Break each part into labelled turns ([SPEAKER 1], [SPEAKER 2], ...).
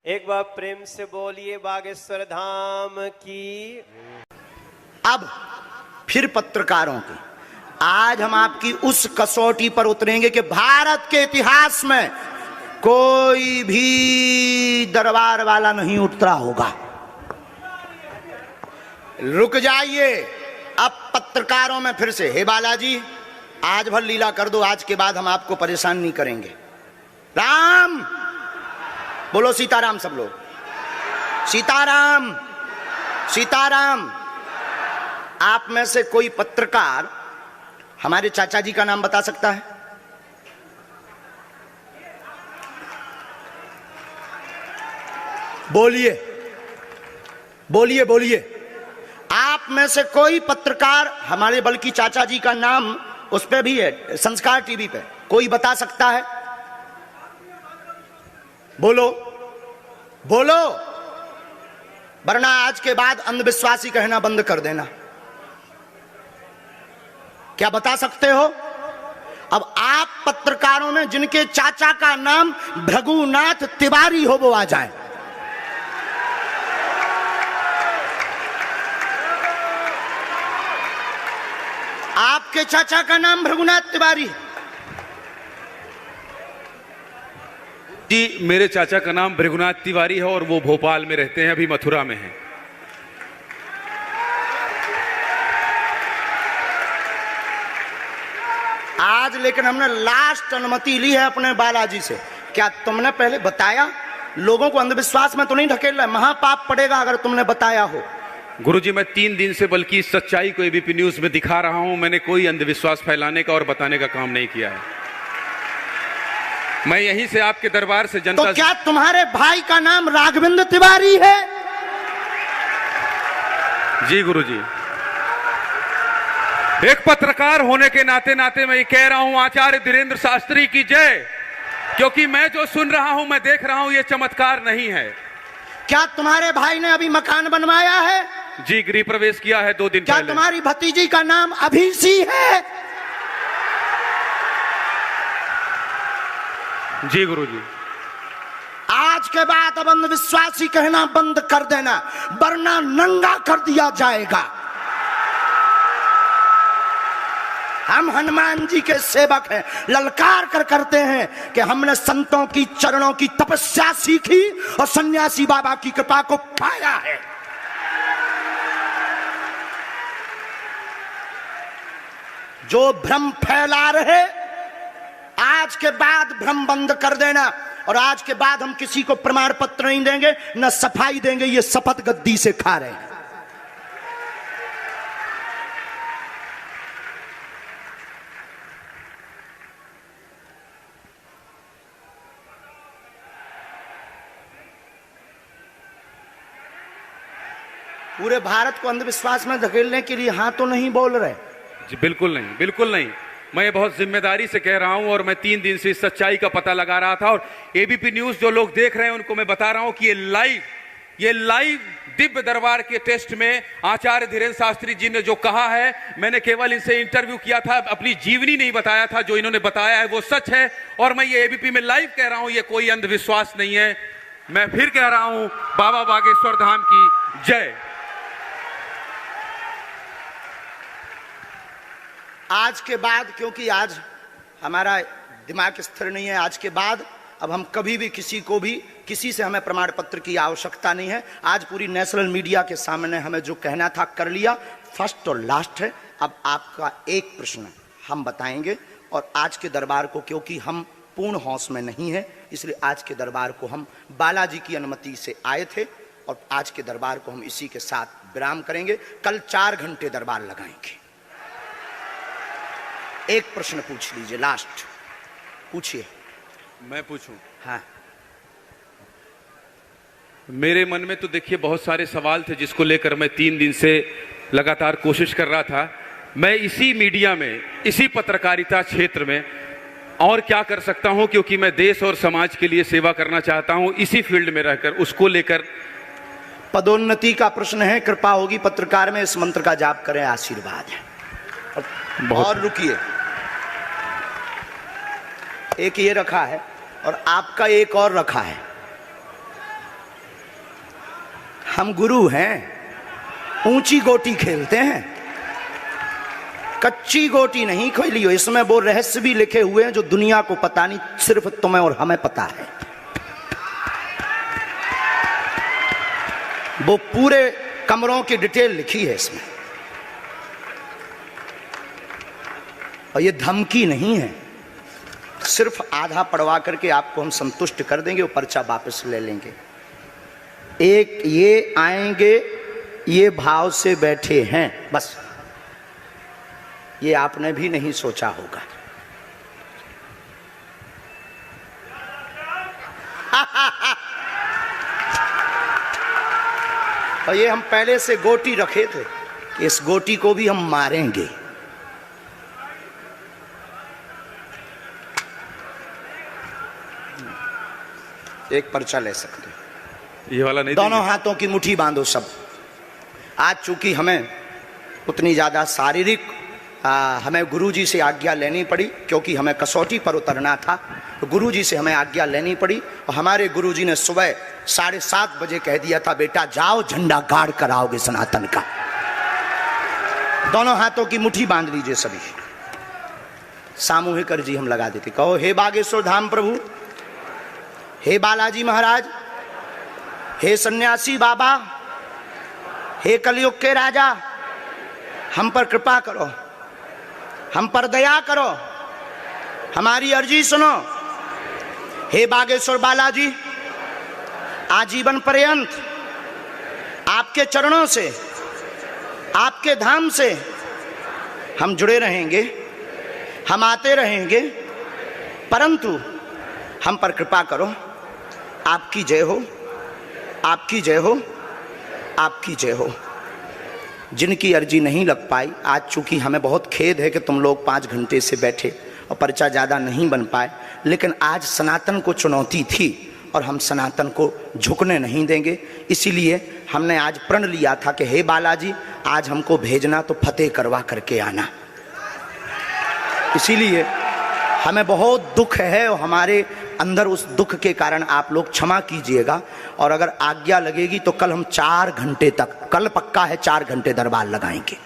[SPEAKER 1] एक बार प्रेम से बोलिए बागेश्वर धाम की।
[SPEAKER 2] अब फिर पत्रकारों की आज हम आपकी उस कसौटी पर उतरेंगे कि भारत के इतिहास में कोई भी दरबार वाला नहीं उतरा होगा। रुक जाइए, अब पत्रकारों में फिर से, हे बालाजी आज भर लीला कर दो, आज के बाद हम आपको परेशान नहीं करेंगे। राम बोलो, सीताराम सब लोग, सीताराम सीताराम। आप में से कोई पत्रकार हमारे चाचा जी का नाम बता सकता है? बोलिए बोलिए बोलिए। आप में से कोई पत्रकार हमारे बल्कि चाचा जी का नाम उस पे भी है, संस्कार टीवी पे, कोई बता सकता है? बोलो बोलो, वरना आज के बाद अंधविश्वासी कहना बंद कर देना। क्या बता सकते हो? अब आप पत्रकारों में जिनके चाचा का नाम भृगुनाथ तिवारी हो वो आ जाए। आपके चाचा का नाम भृगुनाथ तिवारी?
[SPEAKER 3] जी, मेरे चाचा का नाम भृगुनाथ तिवारी है और वो भोपाल में रहते हैं, अभी मथुरा में हैं।
[SPEAKER 2] आज लेकिन हमने लास्ट अनुमति ली है अपने बालाजी से। क्या तुमने पहले बताया? लोगों को अंधविश्वास में तो नहीं ढकेल रहा, महापाप पड़ेगा अगर तुमने बताया हो।
[SPEAKER 3] गुरुजी, मैं 3 दिन से बल्कि इस सच्चाई को एबीपी न्यूज में दिखा रहा हूं। मैंने कोई अंधविश्वास फैलाने का और बताने का काम नहीं किया है। मैं यहीं से आपके दरबार से जनता
[SPEAKER 2] तो क्या तुम्हारे भाई का नाम राघवेंद्र तिवारी है?
[SPEAKER 3] जी गुरुजी, एक पत्रकार होने के नाते नाते मैं ये कह रहा हूं, आचार्य धीरेन्द्र शास्त्री की जय। क्योंकि मैं जो सुन रहा हूं, मैं देख रहा हूं, ये चमत्कार नहीं है।
[SPEAKER 2] क्या तुम्हारे भाई ने अभी मकान बनवाया है?
[SPEAKER 3] जी, गृह प्रवेश किया है 2 दिन
[SPEAKER 2] क्या
[SPEAKER 3] पहले।
[SPEAKER 2] तुम्हारी भतीजी का नाम अभिषी है?
[SPEAKER 3] जी गुरुजी।
[SPEAKER 2] आज के बाद अब अंधविश्वासी कहना बंद कर देना, वरना नंगा कर दिया जाएगा। हम हनुमान जी के सेवक हैं, ललकार कर करते हैं कि हमने संतों की चरणों की तपस्या सीखी और सन्यासी बाबा की कृपा को पाया है। जो भ्रम फैला रहे, आज के बाद भ्रम बंद कर देना। और आज के बाद हम किसी को प्रमाण पत्र नहीं देंगे, न सफाई देंगे, ये शपथ गद्दी से खा रहे हैं। पूरे भारत को अंधविश्वास में धकेलने के लिए हाँ तो नहीं बोल रहे?
[SPEAKER 3] जी बिल्कुल नहीं, बिल्कुल नहीं। मैं ये बहुत जिम्मेदारी से कह रहा हूं और मैं 3 दिन से इस सच्चाई का पता लगा रहा था। और एबीपी न्यूज जो लोग देख रहे हैं उनको मैं बता रहा हूं कि ये लाइव दिव्य दरबार के टेस्ट में आचार्य धीरेन्द्र शास्त्री जी ने जो कहा है, मैंने केवल इनसे इंटरव्यू किया था, अपनी जीवनी नहीं बताया था। जो इन्होंने बताया है वो सच है और मैं ये एबीपी में लाइव कह रहा हूं, ये कोई अंधविश्वास नहीं है। मैं फिर कह रहा हूं, बाबा बागेश्वर धाम की जय।
[SPEAKER 2] आज के बाद, क्योंकि आज हमारा दिमाग स्थिर नहीं है, आज के बाद अब हम कभी भी किसी से हमें प्रमाण पत्र की आवश्यकता नहीं है। आज पूरी नेशनल मीडिया के सामने हमें जो कहना था कर लिया, फर्स्ट और लास्ट है। अब आपका एक प्रश्न हम बताएंगे और आज के दरबार को, क्योंकि हम पूर्ण होश में नहीं है, इसलिए आज के दरबार को हम बालाजी की अनुमति से आए थे और आज के दरबार को हम इसी के साथ विराम करेंगे। कल 4 घंटे दरबार लगाएंगे। एक प्रश्न पूछ लीजिए, लास्ट पूछिए।
[SPEAKER 3] मैं पूछूं?
[SPEAKER 2] हाँ।
[SPEAKER 3] मेरे मन में तो देखिए बहुत सारे सवाल थे जिसको लेकर मैं 3 दिन से लगातार कोशिश कर रहा था। मैं इसी मीडिया में, इसी पत्रकारिता क्षेत्र में और क्या कर सकता हूं, क्योंकि मैं देश और समाज के लिए सेवा करना चाहता हूं इसी फील्ड में रहकर, उसको लेकर।
[SPEAKER 2] पदोन्नति का प्रश्न है, कृपा होगी पत्रकार में इस मंत्र का जाप करें, आशीर्वाद है। और रुकिए, एक ये रखा है और आपका एक और रखा है। हम गुरु हैं, ऊंची गोटी खेलते हैं, कच्ची गोटी नहीं खेलियो। इसमें वो रहस्य भी लिखे हुए हैं जो दुनिया को पता नहीं, सिर्फ तुम्हें और हमें पता है। वो पूरे कमरों की डिटेल लिखी है इसमें, और ये धमकी नहीं है। सिर्फ आधा पढ़वा करके आपको हम संतुष्ट कर देंगे, वो पर्चा वापस ले लेंगे। एक ये आएंगे, ये भाव से बैठे हैं, बस ये आपने भी नहीं सोचा होगा। और ये हम पहले से गोटी रखे थे कि इस गोटी को भी हम मारेंगे। एक पर्चा ले सकते हैं,
[SPEAKER 3] ये वाला नहीं,
[SPEAKER 2] दोनों हाथों की मुट्ठी बांधो सब। आज चूंकि हमें उतनी ज्यादा शारीरिक हमें गुरुजी से आज्ञा लेनी पड़ी, क्योंकि हमें कसौटी पर उतरना था, तो गुरुजी से हमें आज्ञा लेनी पड़ी। और हमारे गुरुजी ने सुबह 7:30 बजे कह दिया था, बेटा जाओ झंडा गाड़ कर आओगे सनातन का। दोनों हाथों की मुट्ठी बांध लीजिए सभी। सामूहिक अर्जी हम लगा देते। कहो, हे बागेश्वर धाम प्रभु, हे बालाजी महाराज, हे सन्यासी बाबा, हे कलयुग के राजा, हम पर कृपा करो, हम पर दया करो, हमारी अर्जी सुनो। हे बागेश्वर बालाजी, आजीवन पर्यंत आपके चरणों से, आपके धाम से हम जुड़े रहेंगे, हम आते रहेंगे, परंतु हम पर कृपा करो। आपकी जय हो, आपकी जय हो, आपकी जय हो। जिनकी अर्जी नहीं लग पाई, आज चूंकि हमें बहुत खेद है कि तुम लोग 5 घंटे से बैठे और पर्चा ज़्यादा नहीं बन पाए, लेकिन आज सनातन को चुनौती थी और हम सनातन को झुकने नहीं देंगे। इसीलिए हमने आज प्रण लिया था कि हे बालाजी, आज हमको भेजना तो फतेह करवा करके आना। इसीलिए हमें बहुत दुख है और हमारे अंदर उस दुख के कारण आप लोग क्षमा कीजिएगा। और अगर आज्ञा लगेगी तो कल हम 4 घंटे तक, कल पक्का है 4 घंटे दरबार लगाएंगे।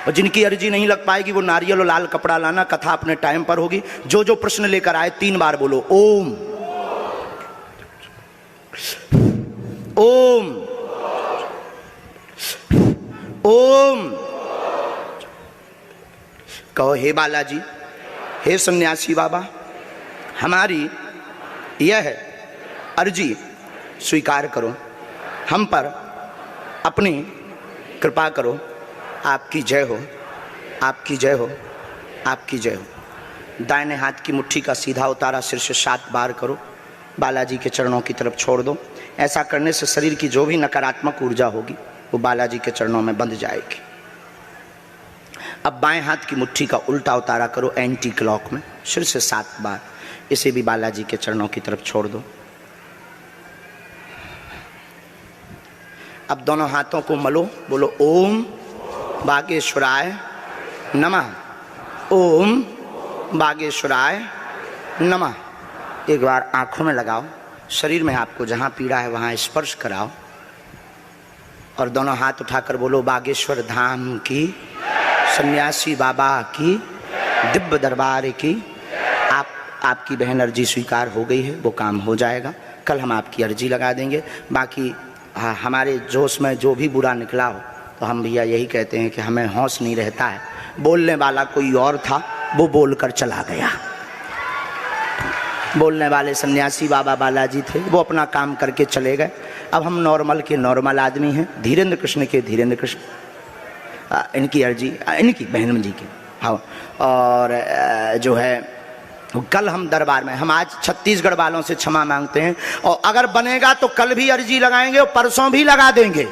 [SPEAKER 2] और जिनकी अर्जी नहीं लग पाएगी वो नारियल और लाल कपड़ा लाना, कथा अपने टाइम पर होगी। जो जो प्रश्न लेकर आए 3 बार बोलो ओम ओम ओम। कहो, हे बालाजी, हे सन्यासी बाबा, हमारी यह अर्जी स्वीकार करो, हम पर अपनी कृपा करो। आपकी जय हो, आपकी जय हो, आपकी जय हो। दाहिने हाथ की मुट्ठी का सीधा उतारा सिर से 7 बार करो, बालाजी के चरणों की तरफ छोड़ दो। ऐसा करने से शरीर की जो भी नकारात्मक ऊर्जा होगी वो बालाजी के चरणों में बंध जाएगी। अब बाएं हाथ की मुट्ठी का उल्टा उतारा करो एंटी क्लॉक में, सिर से 7 बार। इसे भी बालाजी के चरणों की तरफ छोड़ दो। अब दोनों हाथों को मलो, बोलो ओम बागेश्वराय नमः, ओम बागेश्वराय नमः। एक बार आंखों में लगाओ, शरीर में आपको जहां पीड़ा है वहां स्पर्श कराओ और दोनों हाथ उठाकर बोलो बागेश्वर धाम की, सन्यासी बाबा की, दिव्य दरबार की। आपकी बहन अर्जी स्वीकार हो गई है, वो काम हो जाएगा। कल हम आपकी अर्जी लगा देंगे। बाकी हमारे जोश में जो भी बुरा निकला हो तो हम भैया यही कहते हैं कि हमें होश नहीं रहता है। बोलने वाला कोई और था, वो बोलकर चला गया। बोलने वाले सन्यासी बाबा बालाजी थे, वो अपना काम करके चले गए। अब हम नॉर्मल के नॉर्मल आदमी हैं, धीरेन्द्र कृष्ण के धीरेन्द्र कृष्ण। इनकी अर्जी, इनकी बहन जी की, हाँ। और जो है कल हम दरबार में, हम आज छत्तीसगढ़ वालों से क्षमा मांगते हैं, और अगर बनेगा तो कल भी अर्जी लगाएंगे और परसों भी लगा देंगे,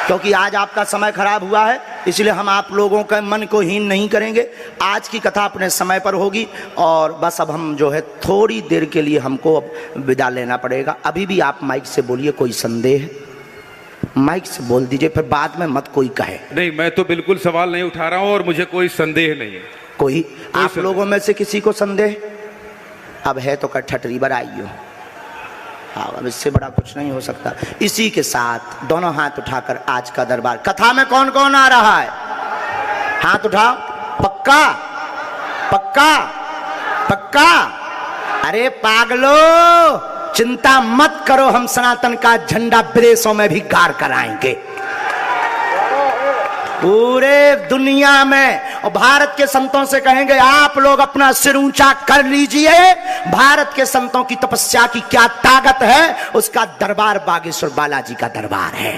[SPEAKER 2] क्योंकि आज आपका समय खराब हुआ है। इसलिए हम आप लोगों के मन को हीन नहीं करेंगे। आज की कथा अपने समय पर होगी और बस अब हम जो है थोड़ी देर के लिए हमको अब विदा लेना पड़ेगा। अभी भी आप माइक से बोलिए, कोई संदेह है माइक से बोल दीजिए, फिर बाद में मत कोई कहे।
[SPEAKER 3] नहीं, मैं तो बिल्कुल सवाल नहीं उठा रहा हूं और मुझे कोई संदेह नहीं है।
[SPEAKER 2] कोई आप लोगों में से किसी को संदेह अब है तो ठटरी बर आइयो। उठाओ, अब इससे बड़ा कुछ नहीं हो सकता। इसी के साथ दोनों हाथ उठाकर आज का दरबार, कथा में कौन कौन आ रहा है? हाथ उठाओ। पक्का पक्का पक्का? अरे पागलो, चिंता मत करो, हम सनातन का झंडा विदेशों में भी गाड़ कर आएंगे, पूरे दुनिया में। और भारत के संतों से कहेंगे आप लोग अपना सिर ऊंचा कर लीजिए, भारत के संतों की तपस्या की क्या ताकत है, उसका दरबार बागेश्वर बालाजी का दरबार है।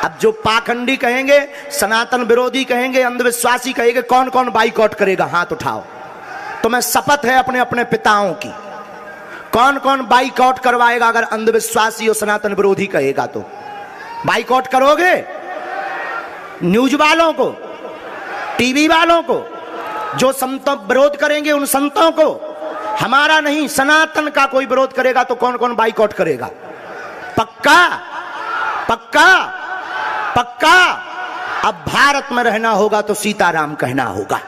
[SPEAKER 2] अब जो पाखंडी कहेंगे, सनातन विरोधी कहेंगे, अंधविश्वासी कहेंगे, कौन कौन बाइकआउट करेगा? हाथ उठाओ। तुम्हें शपथ है अपने अपने पिताओं की, कौन कौन बाइकआउट करवाएगा? अगर अंधविश्वासी और सनातन विरोधी कहेगा तो बाइकआउट करोगे? न्यूज वालों को, टीवी वालों को, जो संतों विरोध करेंगे उन संतों को, हमारा नहीं सनातन का कोई विरोध करेगा तो कौन कौन बाइकआउट करेगा? पक्का पक्का पक्का? अब भारत में रहना होगा तो सीताराम कहना होगा।